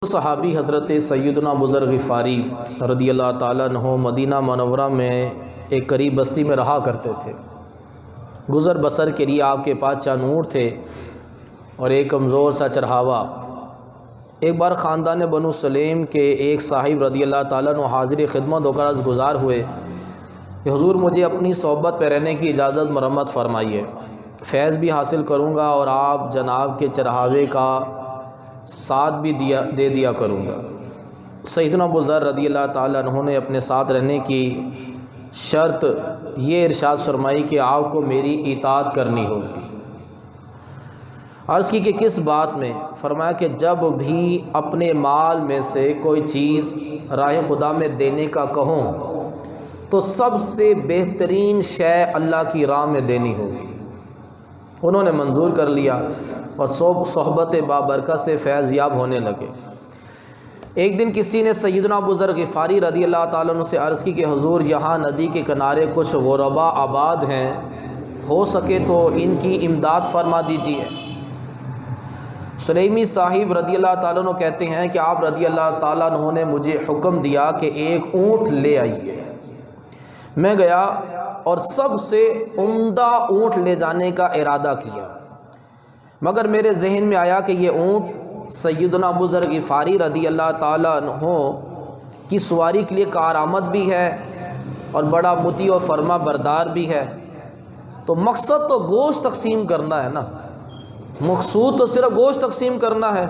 صحابی حضرت سیدنا ابو ذر غفاری رضی اللہ تعالیٰ عنہ مدینہ منورہ میں ایک قریب بستی میں رہا کرتے تھے۔ گزر بسر کے لیے آپ کے پاس چند اونٹ تھے اور ایک کمزور سا چرہاوا۔ ایک بار خاندان بنو سلیم کے ایک صاحب رضی اللہ تعالیٰ عنہ حاضر خدمت ہو کر عرض گزار ہوئے کہ حضور مجھے اپنی صحبت پہ رہنے کی اجازت مرمت فرمائیے، فیض بھی حاصل کروں گا اور آپ جناب کے چرہاوے کا ساتھ بھی دے دیا کروں گا۔ سیدنا ابو ذر رضی اللہ تعالیٰ عنہ نے اپنے ساتھ رہنے کی شرط یہ ارشاد فرمائی کہ آپ کو میری اطاعت کرنی ہوگی۔ عرض کی کہ کس بات میں؟ فرمایا کہ جب بھی اپنے مال میں سے کوئی چیز راہ خدا میں دینے کا کہوں تو سب سے بہترین شے اللہ کی راہ میں دینی ہوگی۔ انہوں نے منظور کر لیا اور صحبت بابرکت سے فیض یاب ہونے لگے۔ ایک دن کسی نے سیدنا ابو ذر غفاری رضی اللہ تعالیٰ عنہ سے عرض کی کہ حضور یہاں ندی کے کنارے کچھ غربا آباد ہیں، ہو سکے تو ان کی امداد فرما دیجیے۔ سلیمی صاحب رضی اللہ تعالیٰ عنہ کہتے ہیں کہ آپ رضی اللہ تعالیٰ عنہ نے مجھے حکم دیا کہ ایک اونٹ لے آئیے۔ میں گیا اور سب سے عمدہ اونٹ لے جانے کا ارادہ کیا، مگر میرے ذہن میں آیا کہ یہ اونٹ سیدنا ابو ذر غفاری رضی اللہ تعالیٰ عنہ کی سواری کے لیے کارآمد بھی ہے اور بڑا مطیع و فرما بردار بھی ہے، تو مقصد تو گوشت تقسیم کرنا ہے نا، مقصود تو صرف گوشت تقسیم کرنا ہے،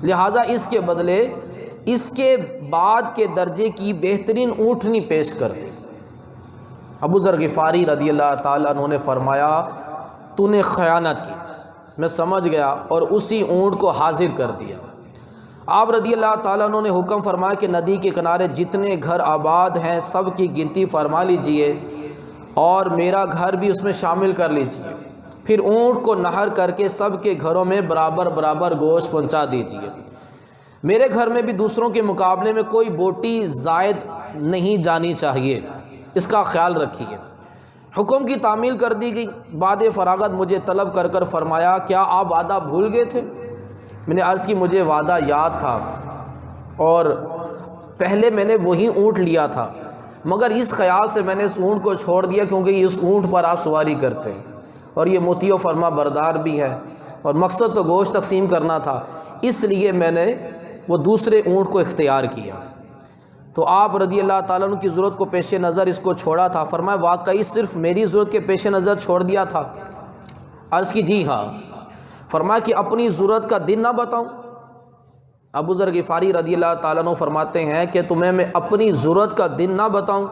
لہٰذا اس کے بدلے اس کے بعد کے درجے کی بہترین اونٹنی پیش کر دی۔ ابو ذر غفاری رضی اللہ تعالیٰ عنہ نے فرمایا تو نے خیانت کی۔ میں سمجھ گیا اور اسی اونٹ کو حاضر کر دیا۔ آپ رضی اللہ تعالیٰ عنہ نے حکم فرمایا کہ ندی کے کنارے جتنے گھر آباد ہیں سب کی گنتی فرما لیجئے اور میرا گھر بھی اس میں شامل کر لیجئے، پھر اونٹ کو نہر کر کے سب کے گھروں میں برابر برابر گوشت پہنچا دیجئے۔ میرے گھر میں بھی دوسروں کے مقابلے میں کوئی بوٹی زائد نہیں جانی چاہیے، اس کا خیال رکھیے۔ حکم کی تعمیل کر دی گئی۔ بعد فراغت مجھے طلب کر کر فرمایا کیا آپ وعدہ بھول گئے تھے؟ میں نے عرض کی مجھے وعدہ یاد تھا اور پہلے میں نے وہی اونٹ لیا تھا، مگر اس خیال سے میں نے اس اونٹ کو چھوڑ دیا کیونکہ اس اونٹ پر آپ سواری کرتے ہیں اور یہ مطیع و فرما بردار بھی ہے اور مقصد تو گوشت تقسیم کرنا تھا، اس لیے میں نے وہ دوسرے اونٹ کو اختیار کیا۔ تو آپ رضی اللہ تعالیٰ عنہ کی ضرورت کو پیش نظر اس کو چھوڑا تھا؟ فرمایا واقعی صرف میری ضرورت کے پیش نظر چھوڑ دیا تھا؟ عرض کی جی ہاں۔ فرمایا کہ اپنی ضرورت کا دن نہ بتاؤں؟ ابو ذر غفاری رضی اللہ تعالیٰ عنہ فرماتے ہیں کہ تمہیں میں اپنی ضرورت کا دن نہ بتاؤں؟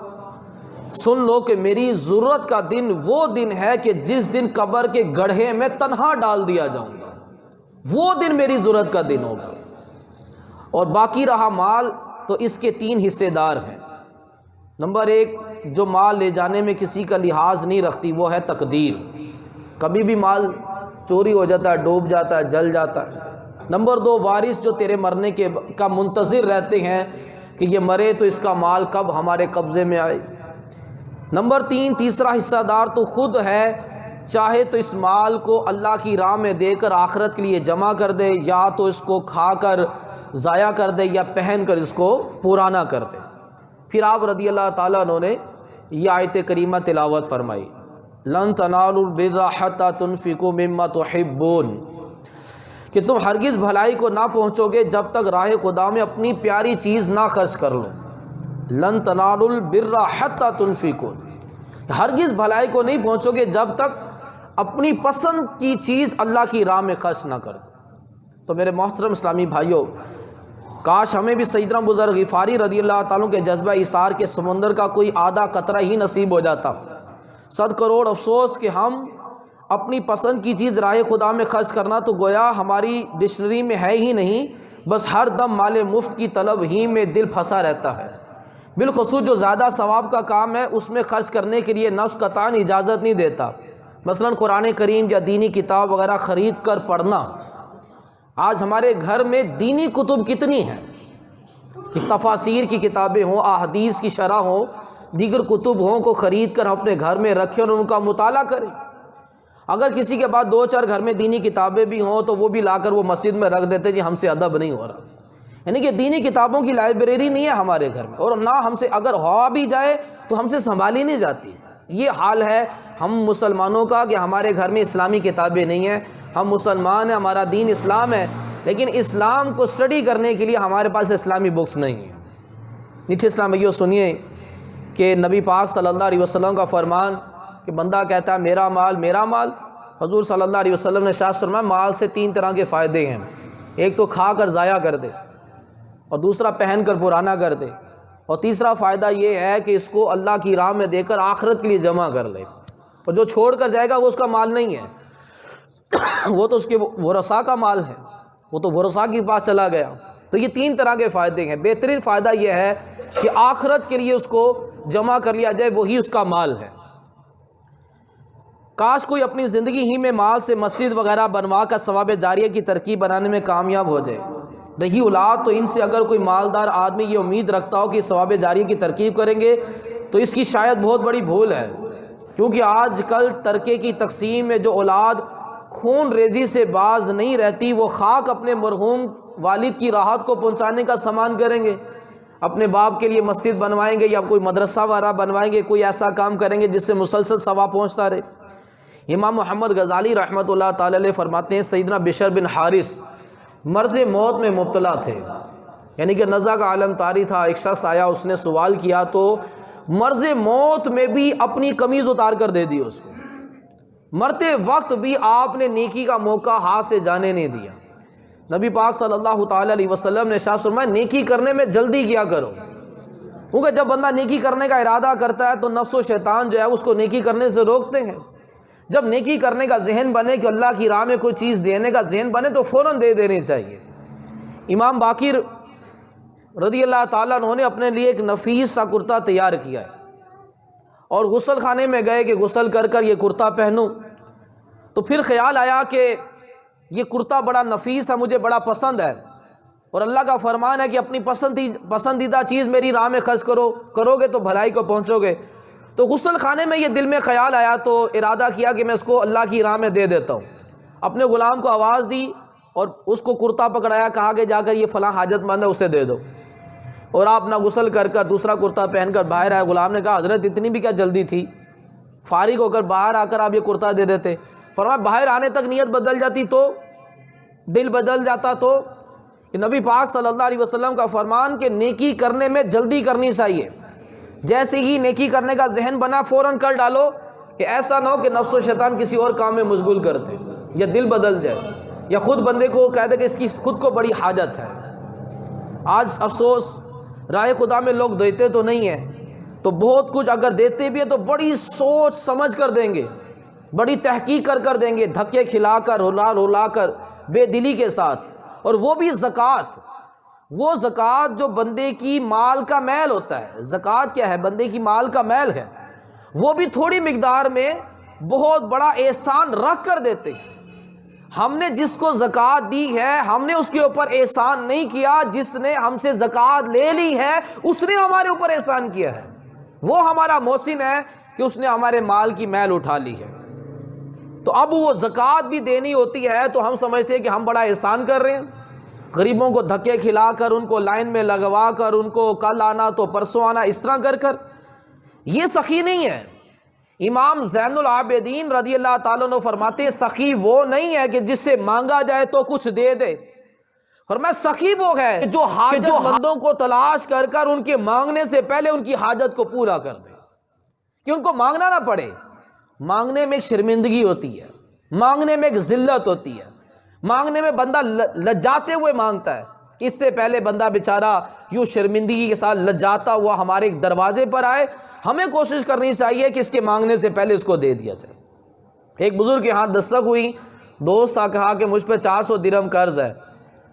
سن لو کہ میری ضرورت کا دن وہ دن ہے کہ جس دن قبر کے گڑھے میں تنہا ڈال دیا جاؤں گا، وہ دن میری ضرورت کا دن ہوگا، اور باقی رہا مال تو اس کے 3 حصے دار ہیں۔ نمبر 1، جو مال لے جانے میں کسی کا لحاظ نہیں رکھتی وہ ہے تقدیر، کبھی بھی مال چوری ہو جاتا ہے، ڈوب جاتا ہے، جل جاتا ہے۔ نمبر 2، وارث جو تیرے مرنے کا منتظر رہتے ہیں کہ یہ مرے تو اس کا مال کب ہمارے قبضے میں آئے۔ نمبر 3، تیسرا حصہ دار تو خود ہے، چاہے تو اس مال کو اللہ کی راہ میں دے کر آخرت کے لیے جمع کر دے یا تو اس کو کھا کر ضائع کر دے یا پہن کر اس کو پرانا کر دے۔ پھر آپ رضی اللہ تعالیٰ عنہ نے یہ آیت کریمہ تلاوت فرمائی، لن تنالوا البر حتى تنفقوا مما تحبون، کہ تم ہرگز بھلائی کو نہ پہنچو گے جب تک راہ خدا میں اپنی پیاری چیز نہ خرچ کر لو۔ لن تنالوا البر حتى تنفقوا، ہرگز بھلائی کو نہیں پہنچو گے جب تک اپنی پسند کی چیز اللہ کی راہ میں خرچ نہ کر دو۔ تو میرے محترم اسلامی بھائیوں، کاش ہمیں بھی سیدنا ابو ذر غفاری رضی اللہ تعالیٰ کے جذبہ ایثار کے سمندر کا کوئی آدھا قطرہ ہی نصیب ہو جاتا۔ 100 کروڑ افسوس کہ ہم اپنی پسند کی چیز راہ خدا میں خرچ کرنا تو گویا ہماری ڈکشنری میں ہے ہی نہیں، بس ہر دم مال مفت کی طلب ہی میں دل پھنسا رہتا ہے۔ بالخصوص جو زیادہ ثواب کا کام ہے اس میں خرچ کرنے کے لیے نفس قطعاً اجازت نہیں دیتا، مثلا قرآن کریم یا دینی کتاب وغیرہ خرید کر پڑھنا۔ آج ہمارے گھر میں دینی کتب کتنی ہیں، کہ تفاسیر کی کتابیں ہوں، احادیث کی شرح ہوں، دیگر کتب ہوں کو خرید کر اپنے گھر میں رکھیں اور ان کا مطالعہ کریں۔ اگر کسی کے پاس 2-4 گھر میں دینی کتابیں بھی ہوں تو وہ بھی لا کر وہ مسجد میں رکھ دیتے جی ہم سے ادب نہیں ہو رہا۔ یعنی کہ دینی کتابوں کی لائبریری نہیں ہے ہمارے گھر میں، اور نہ ہم سے اگر ہوا بھی جائے تو ہم سے سنبھالی نہیں جاتی۔ یہ حال ہے ہم مسلمانوں کا کہ ہمارے گھر میں اسلامی کتابیں نہیں ہیں۔ ہم مسلمان ہیں، ہمارا دین اسلام ہے، لیکن اسلام کو اسٹڈی کرنے کے لیے ہمارے پاس اسلامی بکس نہیں ہیں۔ میٹھے اسلام بھائیو سنیے کہ نبی پاک صلی اللہ علیہ وسلم کا فرمان کہ بندہ کہتا ہے میرا مال میرا مال، حضور صلی اللہ علیہ وسلم نے ارشاد فرمایا مال سے 3 طرح کے فائدے ہیں، ایک تو کھا کر ضائع کر دے، اور دوسرا پہن کر پرانا کر دے، اور تیسرا فائدہ یہ ہے کہ اس کو اللہ کی راہ میں دے کر آخرت کے لیے جمع کر لے، اور جو چھوڑ کر جائے گا وہ اس کا مال نہیں ہے، وہ تو اس کے ورثاء کا مال ہے، وہ تو ورثاء کے پاس چلا گیا۔ تو یہ 3 طرح کے فائدے ہیں۔ بہترین فائدہ یہ ہے کہ آخرت کے لیے اس کو جمع کر لیا جائے، وہی اس کا مال ہے۔ کاش کوئی اپنی زندگی ہی میں مال سے مسجد وغیرہ بنوا کر ثواب جاریہ کی ترکیب بنانے میں کامیاب ہو جائے۔ رہی اولاد تو ان سے اگر کوئی مالدار آدمی یہ امید رکھتا ہو کہ ثواب جاریہ کی ترکیب کریں گے تو اس کی شاید بہت بڑی بھول ہے، کیونکہ آج کل ترکے کی تقسیم میں جو اولاد خون ریزی سے باز نہیں رہتی وہ خاک اپنے مرحوم والد کی راحت کو پہنچانے کا سامان کریں گے، اپنے باپ کے لیے مسجد بنوائیں گے یا کوئی مدرسہ وغیرہ بنوائیں گے، کوئی ایسا کام کریں گے جس سے مسلسل ثواب پہنچتا رہے۔ امام محمد غزالی رحمۃ اللہ تعالی علیہ فرماتے ہیں سیدنا بشر بن حارث مرض موت میں مبتلا تھے، یعنی کہ نزع کا عالم طاری تھا۔ ایک شخص آیا، اس نے سوال کیا تو مرض موت میں بھی اپنی قمیض اتار کر دے دی اس کو، مرتے وقت بھی آپ نے نیکی کا موقع ہاتھ سے جانے نہیں دیا۔ نبی پاک صلی اللہ تعالی علیہ وسلم نے ارشاد فرمایا نیکی کرنے میں جلدی کیا کرو، کیونکہ جب بندہ نیکی کرنے کا ارادہ کرتا ہے تو نفس و شیطان جو ہے اس کو نیکی کرنے سے روکتے ہیں۔ جب نیکی کرنے کا ذہن بنے کہ اللہ کی راہ میں کوئی چیز دینے کا ذہن بنے تو فوراً دے دینی چاہیے۔ امام باقر رضی اللہ تعالیٰ عنہ نے اپنے لیے ایک نفیس سا کرتا تیار کیا ہے اور غسل خانے میں گئے کہ غسل کر کر یہ کرتا پہنوں، تو پھر خیال آیا کہ یہ کرتا بڑا نفیس ہے، مجھے بڑا پسند ہے، اور اللہ کا فرمان ہے کہ اپنی پسندیدہ چیز میری راہ میں خرچ کرو گے تو بھلائی کو پہنچو گے۔ تو غسل خانے میں یہ دل میں خیال آیا تو ارادہ کیا کہ میں اس کو اللہ کی راہ میں دے دیتا ہوں۔ اپنے غلام کو آواز دی اور اس کو کرتا پکڑایا، کہا کہ جا کر یہ فلاں حاجت مند ہے اسے دے دو، اور آپ نہ غسل کر کر دوسرا کرتا پہن کر باہر آئے۔ غلام نے کہا حضرت اتنی بھی کیا جلدی تھی، فارغ ہو کر باہر آ کر آپ یہ کرتا دے دیتے۔ فرمایا باہر آنے تک نیت بدل جاتی تو، دل بدل جاتا تو۔ کہ نبی پاک صلی اللہ علیہ وسلم کا فرمان کہ نیکی کرنے میں جلدی کرنی چاہیے، جیسے ہی نیکی کرنے کا ذہن بنا فوراً کر ڈالو، کہ ایسا نہ ہو کہ نفس و شیطان کسی اور کام میں مشغول کر دے، یا دل بدل جائے، یا خود بندے کو کہہ دے کہ اس کی خود کو بڑی حاجت ہے۔ آج افسوس رائے خدا میں لوگ دیتے تو نہیں ہیں، تو بہت کچھ اگر دیتے بھی ہیں تو بڑی سوچ سمجھ کر دیں گے، بڑی تحقیق کر دیں گے، دھکے کھلا کر رلا کر بے دلی کے ساتھ، اور وہ بھی زکوٰۃ، وہ زکوٰۃ جو بندے کی مال کا میل ہوتا ہے۔ زکوٰۃ کیا ہے؟ بندے کی مال کا میل ہے، وہ بھی تھوڑی مقدار میں بہت بڑا احسان رکھ کر دیتے ہیں۔ ہم نے جس کو زکوٰۃ دی ہے ہم نے اس کے اوپر احسان نہیں کیا، جس نے ہم سے زکوٰۃ لے لی ہے اس نے ہمارے اوپر احسان کیا ہے، وہ ہمارا محسن ہے کہ اس نے ہمارے مال کی میل اٹھا لی ہے۔ تو اب وہ زکوٰۃ بھی دینی ہوتی ہے تو ہم سمجھتے ہیں کہ ہم بڑا احسان کر رہے ہیں، غریبوں کو دھکے کھلا کر، ان کو لائن میں لگوا کر، ان کو کل آنا تو پرسوں آنا اس طرح کر یہ سخی نہیں ہے۔ امام زین العابدین رضی اللہ تعالیٰ عنہ فرماتے ہیں سخی وہ نہیں ہے کہ جس سے مانگا جائے تو کچھ دے دے، فرمایا سخی وہ ہے جو حاجت مندوں کو تلاش کر کر ان کے مانگنے سے پہلے ان کی حاجت کو پورا کر دے، کہ ان کو مانگنا نہ پڑے۔ مانگنے میں ایک شرمندگی ہوتی ہے، مانگنے میں ایک ذلت ہوتی ہے، مانگنے میں بندہ لجاتے ہوئے مانگتا ہے۔ اس سے پہلے بندہ بیچارہ یوں شرمندگی کے ساتھ لجاتا ہوا ہمارے دروازے پر آئے، ہمیں کوشش کرنی چاہیے کہ اس کے مانگنے سے پہلے اس کو دے دیا جائے۔ ایک بزرگ کے ہاتھ دستک ہوئی، دوست آ کہا کہ مجھ پہ 400 درہم قرض ہے،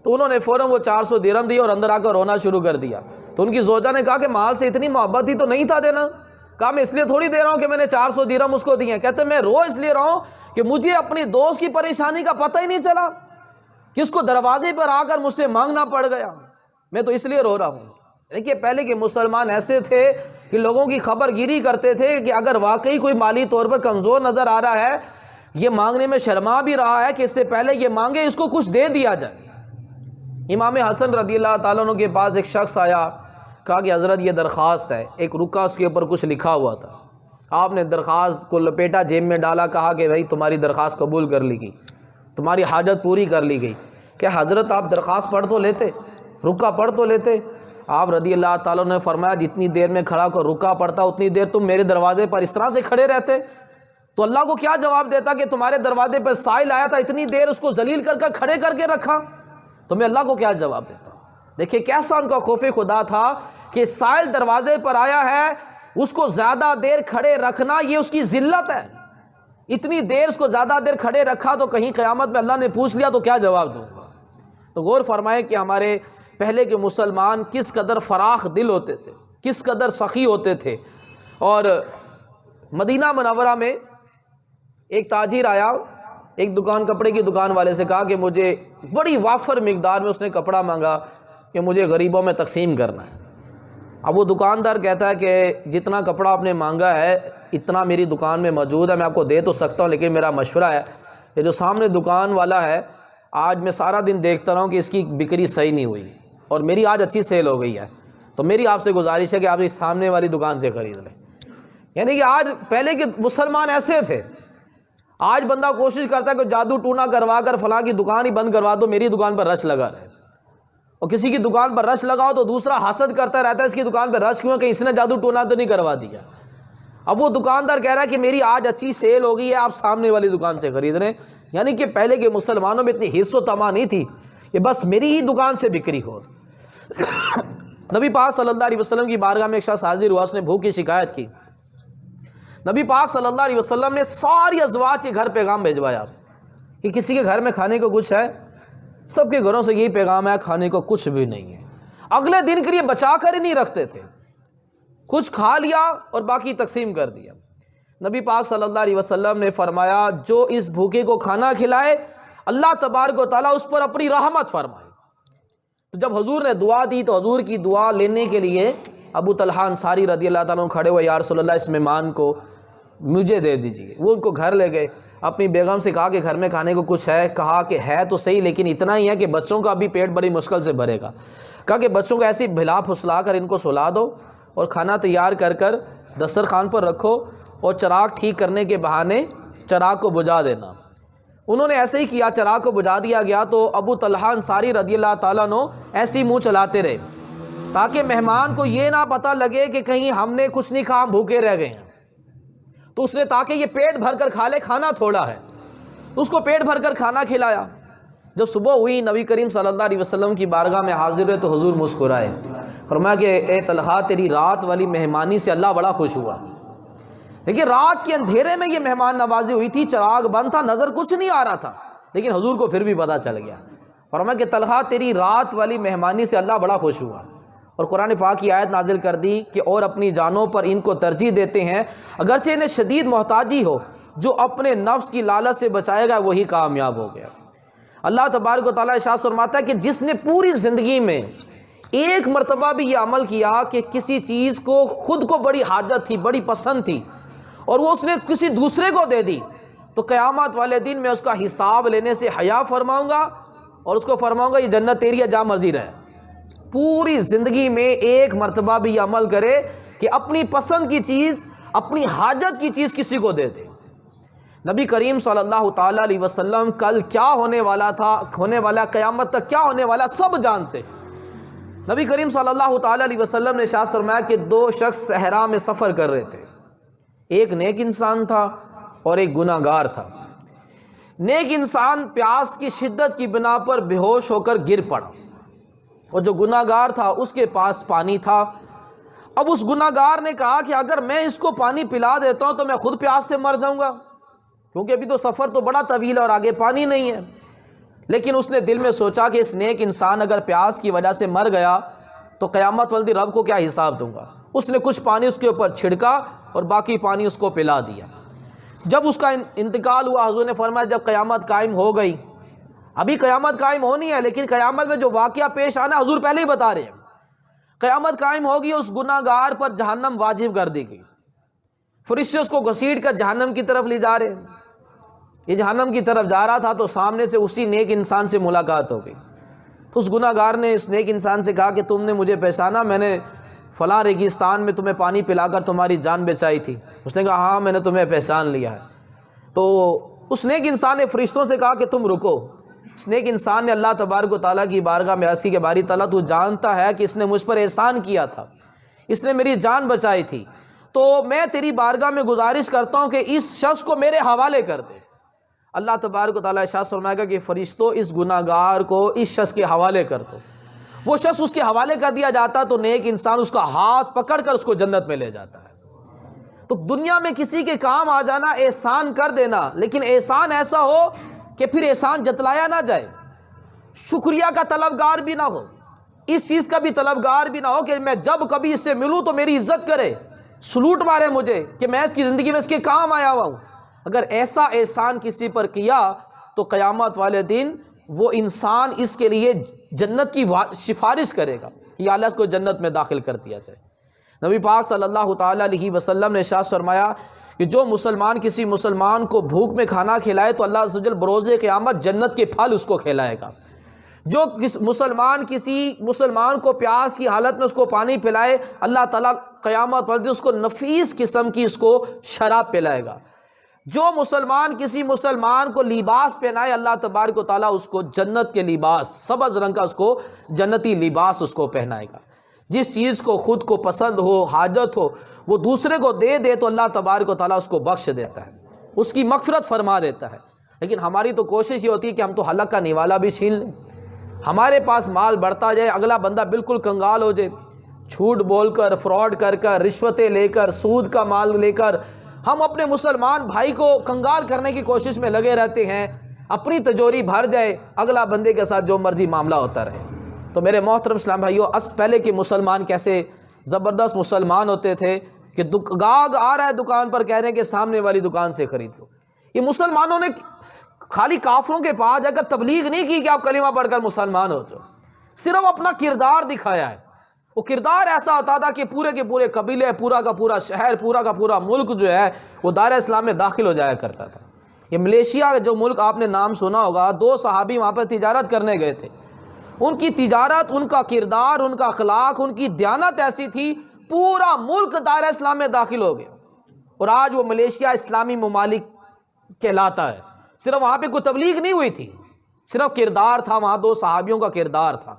تو انہوں نے فوراً وہ 400 درہم دی اور اندر آ کر رونا شروع کر دیا۔ تو ان کی زوجہ نے کہا کہ مال سے اتنی محبت ہی تو نہیں تھا دینا۔ کہا میں اس لیے تھوڑی دے رہا ہوں کہ میں نے 400 درہم اس کو دیے ہیں، کہتے میں رو اس لیے رہا ہوں کہ مجھے اپنی دوست کی پریشانی کا پتہ ہی نہیں چلا کہ اس کو دروازے پر آ کر مجھ سے مانگنا پڑ گیا، میں تو اس لیے رو رہا ہوں۔ دیکھیے پہلے کے مسلمان ایسے تھے کہ لوگوں کی خبر گیری کرتے تھے کہ اگر واقعی کوئی مالی طور پر کمزور نظر آ رہا ہے، یہ مانگنے میں شرما بھی رہا ہے، کہ اس سے پہلے یہ مانگے اس کو کچھ دے دیا جائے۔ امام حسن رضی اللہ تعالیٰ عنہ کے پاس ایک شخص آیا، کہا کہ حضرت یہ درخواست ہے، ایک رکا اس کے اوپر کچھ لکھا ہوا تھا، آپ نے درخواست کو لپیٹا، جیب میں ڈالا، کہا کہ بھائی تمہاری درخواست قبول کر لی گئی، تمہاری حاجت پوری کر لی گئی۔ کہ حضرت آپ درخواست پڑھ تو لیتے، رکا پڑھ تو لیتے۔ آپ رضی اللہ تعالیٰ نے فرمایا جتنی دیر میں کھڑا کر رکا پڑھتا اتنی دیر تم میرے دروازے پر اس طرح سے کھڑے رہتے، تو اللہ کو کیا جواب دیتا کہ تمہارے دروازے پر سائل آیا تھا، اتنی دیر اس کو ذلیل کر کر کھڑے کر کے رکھا، تو میں اللہ کو کیا جواب دیتا۔ دیکھیں کیسا ان کا خوف خدا تھا کہ سائل دروازے پر آیا ہے، اس کو زیادہ دیر کھڑے رکھنا یہ اس کی ذلت ہے، اتنی دیر اس کو زیادہ دیر کھڑے رکھا تو کہیں قیامت میں اللہ نے پوچھ لیا تو کیا جواب دوں گا۔ تو غور فرمائیں کہ ہمارے پہلے کے مسلمان کس قدر فراخ دل ہوتے تھے، کس قدر سخی ہوتے تھے۔ اور مدینہ منورہ میں ایک تاجر آیا، ایک دکان، کپڑے کی دکان والے سے کہا کہ مجھے بڑی وافر مقدار میں اس نے کپڑا مانگا کہ مجھے غریبوں میں تقسیم کرنا ہے۔ اب وہ دکاندار کہتا ہے کہ جتنا کپڑا آپ نے مانگا ہے اتنا میری دکان میں موجود ہے، میں آپ کو دے تو سکتا ہوں، لیکن میرا مشورہ ہے کہ جو سامنے دکان والا ہے، آج میں سارا دن دیکھتا رہا ہوں کہ اس کی بکری صحیح نہیں ہوئی اور میری آج اچھی سیل ہو گئی ہے، تو میری آپ سے گزارش ہے کہ آپ اس سامنے والی دکان سے خرید لیں۔ یعنی کہ آج پہلے کے مسلمان ایسے تھے، آج بندہ کوشش کرتا ہے کہ جادو ٹونا کروا کر فلاں کی دکان ہی بند کروا دو، میری دکان پر رش لگا رہے، اور کسی کی دکان پر رش لگاؤ تو دوسرا حسد کرتا رہتا ہے اس کی دکان پہ رش کیوں، کہ اس نے جادو ٹونا تو نہیں کروا دیا۔ اب وہ دکاندار کہہ رہا ہے کہ میری آج اچھی سیل ہو گئی ہے، آپ سامنے والی دکان سے خرید رہے ہیں۔ یعنی کہ پہلے کے مسلمانوں میں اتنی حرص و طمع نہیں تھی کہ بس میری ہی دکان سے بکری ہو۔ نبی پاک صلی اللہ علیہ وسلم کی بارگاہ میں ایک شخص حاضر ہوا، اس نے بھوک کی شکایت کی۔ نبی پاک صلی اللہ علیہ وسلم نے ساری ازواج کے گھر پیغام بھیجوایا کہ کسی کے گھر میں کھانے کو کچھ ہے، سب کے گھروں سے یہی پیغام ہے کھانے کو کچھ بھی نہیں ہے۔ اگلے دن کے لیے بچا کر ہی نہیں رکھتے تھے، کچھ کھا لیا اور باقی تقسیم کر دیا۔ نبی پاک صلی اللہ علیہ وسلم نے فرمایا جو اس بھوکے کو کھانا کھلائے اللہ تبارک و تعالیٰ اس پر اپنی رحمت فرمائے۔ تو جب حضور نے دعا دی تو حضور کی دعا لینے کے لیے ابو طلحہ انصاری رضی اللہ تعالیٰ عنہ کھڑے ہوئے، یا رسول اللہ اس مہمان کو مجھے دے دیجیے۔ وہ ان کو گھر لے گئے، اپنی بیگم سے کہا کہ گھر میں کھانے کو کچھ ہے، کہا کہ ہے تو صحیح لیکن اتنا ہی ہے کہ بچوں کا بھی پیٹ بڑی مشکل سے بھرے گا۔ کہا کہ بچوں کو ایسی بھلا پھسلا کر ان کو سلا دو اور کھانا تیار کر کر دسترخوان پر رکھو اور چراغ ٹھیک کرنے کے بہانے چراغ کو بجھا دینا۔ انہوں نے ایسے ہی کیا، چراغ کو بجھا دیا گیا تو ابو طلحہ انصاری رضی اللہ تعالیٰ عنہ ایسی منہ چلاتے رہے تاکہ مہمان کو یہ نہ پتہ لگے کہ کہیں ہم نے کچھ نہیں کھا، ہم بھوکے رہ گئے ہیں۔ تو اس نے تاکہ یہ پیٹ بھر کر کھا لے، کھانا تھوڑا ہے، تو اس کو پیٹ بھر کر کھانا کھلایا۔ جب صبح ہوئی نبی کریم صلی اللہ علیہ وسلم کی بارگاہ میں حاضر ہوئے تو حضور مسکرائے، فرمایا کہ اے طلحہ تیری رات والی مہمانی سے اللہ بڑا خوش ہوا۔ دیکھیے رات کے اندھیرے میں یہ مہمان نوازی ہوئی تھی، چراغ بند تھا، نظر کچھ نہیں آ رہا تھا، لیکن حضور کو پھر بھی پتہ چل گیا۔ فرمایا کہ طلحہ تیری رات والی مہمانی سے اللہ بڑا خوش ہوا، اور قرآن پاک کی آیت نازل کر دی کہ اور اپنی جانوں پر ان کو ترجیح دیتے ہیں اگرچہ انہیں شدید محتاجی ہو، جو اپنے نفس کی لالچ سے بچائے گا وہی کامیاب ہو گیا۔ اللہ تبارک و تعالیٰ ارشاد فرماتا ہے کہ جس نے پوری زندگی میں ایک مرتبہ بھی یہ عمل کیا کہ کسی چیز کو خود کو بڑی حاجت تھی، بڑی پسند تھی، اور وہ اس نے کسی دوسرے کو دے دی، تو قیامت والے دن میں اس کا حساب لینے سے حیا فرماؤں گا اور اس کو فرماؤں گا یہ جنت تیری ہے، جا مرضی رہے۔ پوری زندگی میں ایک مرتبہ بھی یہ عمل کرے کہ اپنی پسند کی چیز، اپنی حاجت کی چیز کسی کو دے دے۔ نبی کریم صلی اللہ تعالیٰ علیہ وسلم کل کیا ہونے والا تھا، ہونے والا قیامت تک کیا ہونے والا سب جانتے۔ نبی کریم صلی اللہ تعالیٰ علیہ وسلم نے ارشاد فرمایا کہ دو شخص صحرا میں سفر کر رہے تھے، ایک نیک انسان تھا اور ایک گناہ گار تھا۔ نیک انسان پیاس کی شدت کی بنا پر بے ہوش ہو کر گر پڑا، اور جو گناہ گار تھا اس کے پاس پانی تھا۔ اب اس گناہ گار نے کہا کہ اگر میں اس کو پانی پلا دیتا ہوں تو میں خود پیاس سے مر جاؤں گا، کیونکہ ابھی تو سفر تو بڑا طویل ہے اور آگے پانی نہیں ہے۔ لیکن اس نے دل میں سوچا کہ اس نیک انسان اگر پیاس کی وجہ سے مر گیا تو قیامت والے دن رب کو کیا حساب دوں گا۔ اس نے کچھ پانی اس کے اوپر چھڑکا اور باقی پانی اس کو پلا دیا۔ جب اس کا انتقال ہوا حضور نے فرمایا جب قیامت قائم ہو گئی، ابھی قیامت قائم ہونی ہے لیکن قیامت میں جو واقعہ پیش آنا حضور پہلے ہی بتا رہے ہیں، قیامت قائم ہوگی، اس گناہ گار پر جہنم واجب کر دی گئی، فرشتے اس کو گھسیٹ کر جہنم کی طرف لے جا رہے ہیں۔ یہ جہنم کی طرف جا رہا تھا تو سامنے سے اسی نیک انسان سے ملاقات ہو گئی۔ تو اس گناہ گار نے اس نیک انسان سے کہا کہ تم نے مجھے پہچانا، میں نے فلاں ریگستان میں تمہیں پانی پلا کر تمہاری جان بچائی تھی؟ اس نے کہا ہاں میں نے تمہیں پہچان لیا ہے۔ تو اس نیک انسان نے فرشتوں سے کہا کہ تم رکو۔ اس نیک انسان نے اللہ تبارک و تعالیٰ کی بارگاہ میں عرض کی کہ باری تعالیٰ تو جانتا ہے کہ اس نے مجھ پر احسان کیا تھا، اس نے میری جان بچائی تھی، تو میں تیری بارگاہ میں گزارش کرتا ہوں کہ اس شخص کو میرے حوالے کر دے۔ اللہ تبارک و تعالیٰ ارشاد فرمائے گا کہ فرشتوں اس گناہ گار کو اس شخص کے حوالے کر دو۔ وہ شخص اس کے حوالے کر دیا جاتا تو نیک انسان اس کا ہاتھ پکڑ کر اس کو جنت میں لے جاتا ہے۔ تو دنیا میں کسی کے کام آ جانا، احسان کر دینا، لیکن احسان ایسا ہو کہ پھر احسان جتلایا نہ جائے، شکریہ کا طلبگار بھی نہ ہو، اس چیز کا بھی طلبگار بھی نہ ہو کہ میں جب کبھی اس سے ملوں تو میری عزت کرے، سلوٹ مارے مجھے کہ میں اس کی زندگی میں اس کے کام آیا ہوا ہوں۔ اگر ایسا احسان کسی پر کیا تو قیامت والے دن وہ انسان اس کے لیے جنت کی سفارش کرے گا کہ اللہ اس کو جنت میں داخل کر دیا جائے۔ نبی پاک صلی اللہ تعالیٰ علیہ وسلم نے ارشاد فرمایا کہ جو مسلمان کسی مسلمان کو بھوک میں کھانا کھلائے تو اللہ عز و جل بروز قیامت جنت کے پھل اس کو کھلائے گا۔ جو مسلمان کسی مسلمان کو پیاس کی حالت میں اس کو پانی پلائے، اللہ تعالیٰ قیامت والے دن اس کو نفیس قسم کی اس کو شراب پلائے گا۔ جو مسلمان کسی مسلمان کو لباس پہنائے، اللہ تبارک و تعالیٰ اس کو جنت کے لباس، سبز رنگ کا اس کو جنتی لباس اس کو پہنائے گا۔ جس چیز کو خود کو پسند ہو، حاجت ہو، وہ دوسرے کو دے دے تو اللہ تبارک و تعالیٰ اس کو بخش دیتا ہے، اس کی مغفرت فرما دیتا ہے۔ لیکن ہماری تو کوشش یہ ہوتی ہے کہ ہم تو حلق کا نوالا بھی چھین لیں، ہمارے پاس مال بڑھتا جائے، اگلا بندہ بالکل کنگال ہو جائے، جھوٹ بول کر، فراڈ کر کر، رشوتیں لے کر، سود کا مال لے کر ہم اپنے مسلمان بھائی کو کنگال کرنے کی کوشش میں لگے رہتے ہیں، اپنی تجوری بھر جائے، اگلا بندے کے ساتھ جو مرضی معاملہ ہوتا رہے۔ تو میرے محترم اسلام بھائیو، پہلے کے مسلمان کیسے زبردست مسلمان ہوتے تھے کہ گاہک آ رہا ہے دکان پر، کہہ رہے ہیں کہ سامنے والی دکان سے خرید لو۔ یہ مسلمانوں نے خالی کافروں کے پاس جا کر تبلیغ نہیں کی کہ آپ کلمہ پڑھ کر مسلمان ہو جاؤ، صرف اپنا کردار دکھایا ہے۔ وہ کردار ایسا ہوتا تھا کہ پورے کے پورے قبیلے، پورا کا پورا شہر، پورا کا پورا ملک جو ہے وہ دائرہ اسلام میں داخل ہو جایا کرتا تھا۔ یہ ملیشیا جو ملک آپ نے نام سنا ہوگا، 2 صحابی وہاں پر تجارت کرنے گئے تھے، ان کی تجارت، ان کا کردار، ان کا اخلاق، ان کی دیانت ایسی تھی، پورا ملک دائرہ اسلام میں داخل ہو گیا۔ اور آج وہ ملیشیا اسلامی ممالک کہلاتا ہے۔ صرف وہاں پہ کوئی تبلیغ نہیں ہوئی تھی، صرف کردار تھا، وہاں 2 صحابیوں کا کردار تھا۔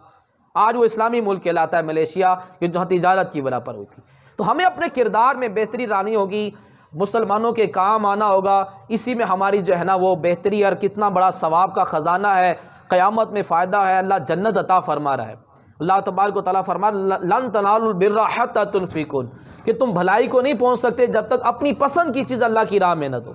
آج وہ اسلامی ملک کہلاتا ہے ملیشیا، جہاں تجارت کی بنا پر ہوئی تھی۔ تو ہمیں اپنے کردار میں بہتری لانی ہوگی، مسلمانوں کے کام آنا ہوگا، اسی میں ہماری جو ہے نا وہ بہتری اور کتنا بڑا ثواب کا خزانہ ہے، قیامت میں فائدہ ہے، اللہ جنت عطا فرما رہا ہے۔ اللہ تبارک و تعالیٰ فرما لن تنالوا البر حتی تنفقوا، کہ تم بھلائی کو نہیں پہنچ سکتے جب تک اپنی پسند کی چیز اللہ کی راہ میں نہ دو۔